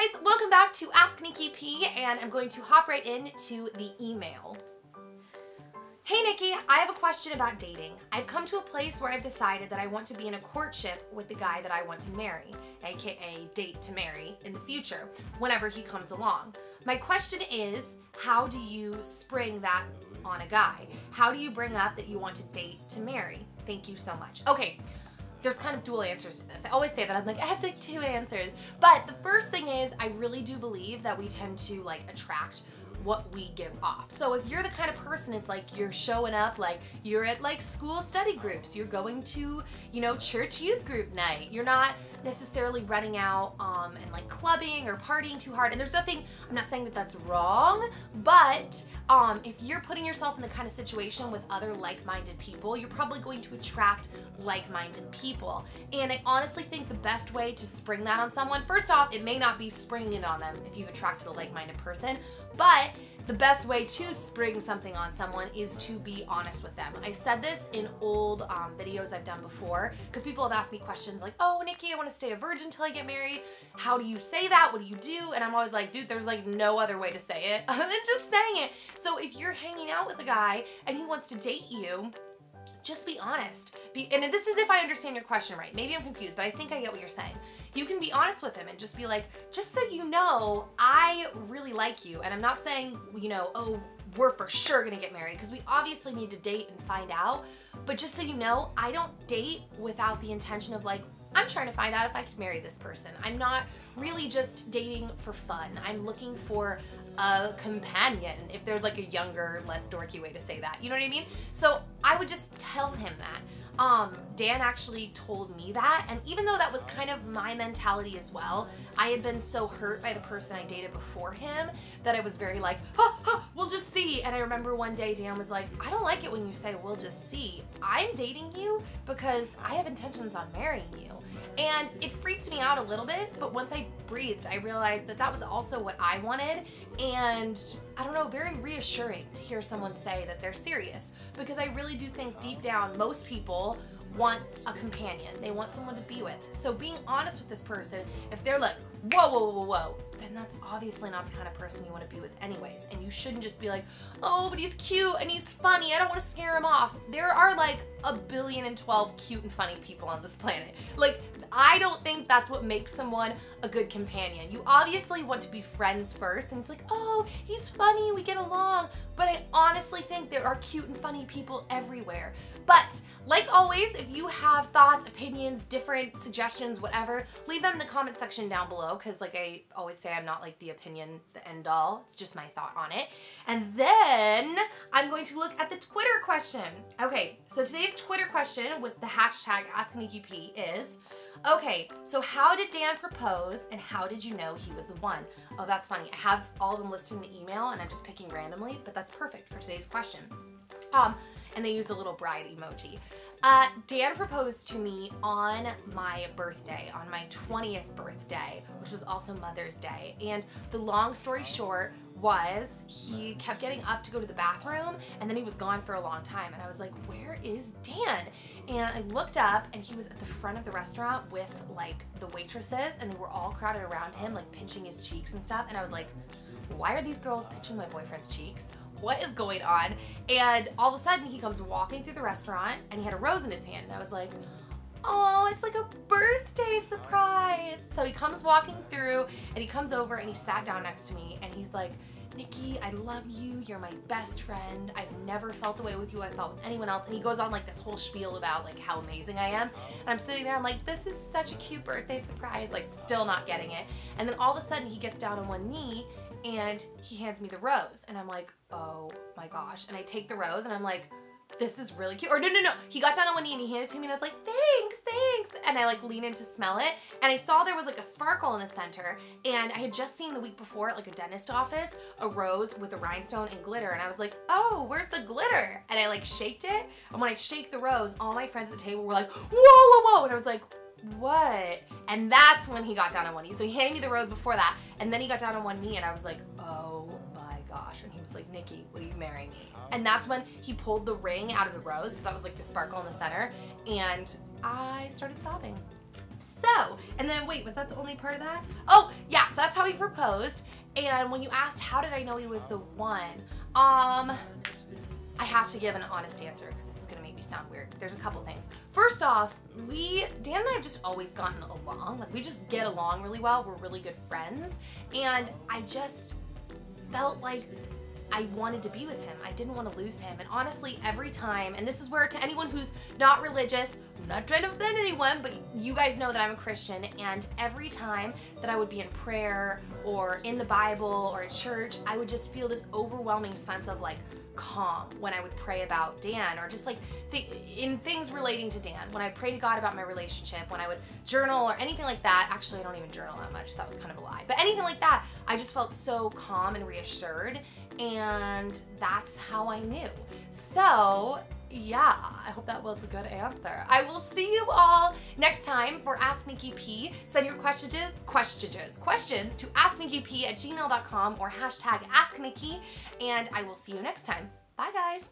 guys, welcome back to Ask Nikki P, and I'm going to hop right into the email. Hey Nikki, I have a question about dating. I've come to a place where I've decided that I want to be in a courtship with the guy that I want to marry, aka date to marry, in the future, whenever he comes along. My question is, how do you spring that on a guy? How do you bring up that you want to date to marry? Thank you so much. Okay. There's kind of dual answers to this. I always say that, I'm like, I have like two answers. But the first thing is, I really do believe that we tend to like attract what we give off. So if you're the kind of person, it's like you're showing up, like you're at like school study groups, you're going to, you know, church youth group night. You're not necessarily running out and like clubbing or partying too hard. And there's nothing, I'm not saying that that's wrong, but if you're putting yourself in the kind of situation with other like-minded people, you're probably going to attract like-minded people. And I honestly think the best way to spring that on someone, first off, it may not be springing it on them if you've attracted a like-minded person, but the best way to spring something on someone is to be honest with them. I said this in old videos I've done before, because people have asked me questions like, oh, Nikki, I want to stay a virgin till I get married. How do you say that? What do you do? And I'm always like, dude, there's like no other way to say it other than just saying it. So if you're hanging out with a guy and he wants to date you, just be honest. And this is if I understand your question right. Maybe I'm confused, but I think I get what you're saying. You can be honest with him and just be like, just so you know, I really like you. And I'm not saying, you know, oh, we're for sure gonna get married, because we obviously need to date and find out. But just so you know, I don't date without the intention of like, I'm trying to find out if I can marry this person. I'm not really just dating for fun. I'm looking for a companion, if there's like a younger, less dorky way to say that. You know what I mean? So I would just tell him that. Dan actually told me that, and even though that was kind of my mentality as well, I had been so hurt by the person I dated before him that I was very like, we'll just see. And I remember one day Dan was like, I don't like it when you say we'll just see. I'm dating you because I have intentions on marrying you. And it freaked me out a little bit, but once I breathed, I realized that that was also what I wanted. And I don't know, very reassuring to hear someone say that they're serious, because I really do think deep down, most people want a companion. They want someone to be with. So being honest with this person, if they're like, whoa, whoa, whoa, whoa, then that's obviously not the kind of person you want to be with anyways. And you shouldn't just be like, oh, but he's cute and he's funny, I don't want to scare him off. There are like 1,012,000,000 cute and funny people on this planet. Like, I don't think that's what makes someone a good companion. You obviously want to be friends first, and it's like, oh, he's funny, we get along. But I honestly think there are cute and funny people everywhere. But like always, if you have thoughts, opinions, different suggestions, whatever, leave them in the comment section down below, because like I always say, I'm not like the opinion, the end all. It's just my thought on it. And then I'm going to look at the Twitter question. Okay, so today's Twitter question with the hashtag AskNikkiP is, okay, so how did Dan propose and how did you know he was the one? Oh, that's funny. I have all of them listed in the email and I'm just picking randomly, but that's perfect for today's question. And they used a little bride emoji. Dan proposed to me on my birthday, on my 20th birthday, which was also Mother's Day. And the long story short was he kept getting up to go to the bathroom and then he was gone for a long time. And I was like, where is Dan? And I looked up and he was at the front of the restaurant with like the waitresses, and they were all crowded around him, like pinching his cheeks and stuff. And I was like, why are these girls pinching my boyfriend's cheeks? What is going on? And all of a sudden he comes walking through the restaurant and he had a rose in his hand. And I was like, oh, it's like a birthday surprise. So he comes walking through and he comes over and he sat down next to me and he's like, Nikki, I love you. You're my best friend. I've never felt the way with you I felt with anyone else. And he goes on like this whole spiel about like how amazing I am. And I'm sitting there, I'm like, this is such a cute birthday surprise, like still not getting it. And then all of a sudden he gets down on one knee and he hands me the rose. And I'm like, oh my gosh. And I take the rose and I'm like, this is really cute. Or no. He got down on one knee and he handed it to me and I was like, thanks. And I like lean in to smell it. And I saw there was like a sparkle in the center. And I had just seen the week before at like a dentist office, a rose with a rhinestone and glitter. And I was like, oh, where's the glitter? And I like shaked it. And when I shake the rose, all my friends at the table were like, whoa. And I was like, what? And that's when he got down on one knee. So he handed me the rose before that. And then he got down on one knee and I was like, oh my gosh. And he was like, Nikki, will you marry me? And that's when he pulled the ring out of the rose. That was like the sparkle in the center. And I started sobbing. So, and then wait, was that the only part of that? Oh, yeah, so that's how he proposed. And when you asked how did I know he was the one, I have to give an honest answer because this is gonna make me sound weird. There's a couple things. First off, Dan and I have just always gotten along. Like, we just get along really well. We're really good friends. And I just felt like I wanted to be with him. I didn't want to lose him. And honestly, every time, and this is where to anyone who's not religious, I'm not trying to offend anyone, but you guys know that I'm a Christian, and every time that I would be in prayer or in the Bible or at church, I would just feel this overwhelming sense of like calm when I would pray about Dan, or just like in things relating to Dan, when I pray to God about my relationship, when I would journal or anything like that. Actually, I don't even journal that much, so that was kind of a lie. But anything like that, I just felt so calm and reassured, and that's how I knew. So yeah, I hope that was a good answer. I will see you all next time for Ask Nikki P. Send your questions to asknikkip@gmail.com or #AskNikki, and I will see you next time. Bye guys.